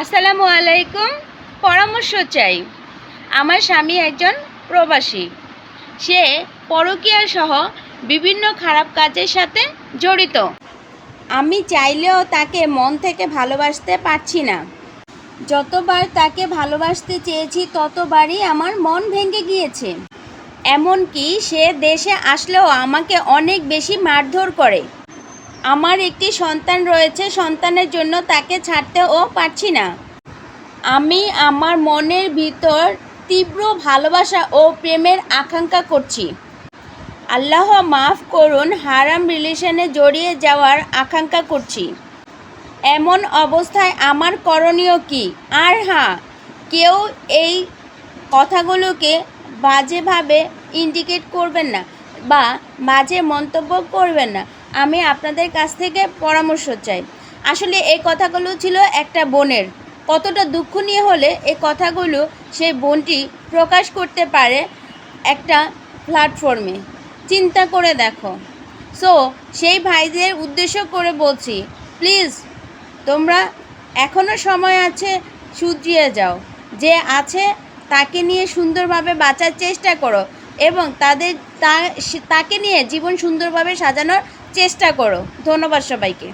আসসালামু আলাইকুম। পরামর্শ চাই। আমার স্বামী একজন প্রবাসী। সে পরকীয়া সহ বিভিন্ন খারাপ কাজের সাথে জড়িত। আমি চাইলেও তাকে মন থেকে ভালোবাসতে পারছি না। যতবার তাকে ভালোবাসতে চেয়েছি ততবারই আমার মন ভেঙে গিয়েছে। এমনকি সে দেশে আসলেও আমাকে অনেক বেশি মারধর করে। আমার একটি সন্তান রয়েছে, সন্তানের জন্য তাকে ছাড়তেও পারছি না। আমি আমার মনের ভিতর তীব্র ভালোবাসা ও প্রেমের আকাঙ্ক্ষা করছি। আল্লাহ মাফ করুন, হারাম রিলেশনে জড়িয়ে যাওয়ার আকাঙ্ক্ষা করছি। এমন অবস্থায় আমার করণীয় কী? আর হ্যাঁ, কেউ এই কথাগুলোকে বাজেভাবে ইন্ডিকেট করবেন না বা বাজে মন্তব্য করবেন না। আমি আপনাদের কাছ থেকে পরামর্শ চাই। আসলে এই কথাগুলো ছিল একটা বোনের। কতটা দুঃখ নিয়ে হলে এই কথাগুলো সেই বোনটি প্রকাশ করতে পারে একটা প্ল্যাটফর্মে। চিন্তা করে দেখো। সো সেই ভাইদের উদ্দেশ্য করে বলছি, প্লিজ তোমরা এখনও সময় আছে, শুধরিয়ে যাও। যে আছে তাকে নিয়ে সুন্দরভাবে বাঁচার চেষ্টা করো এবং তাকে নিয়ে জীবন সুন্দরভাবে সাজানোর চেষ্টা করো। ধন্যবাদ সবাইকে।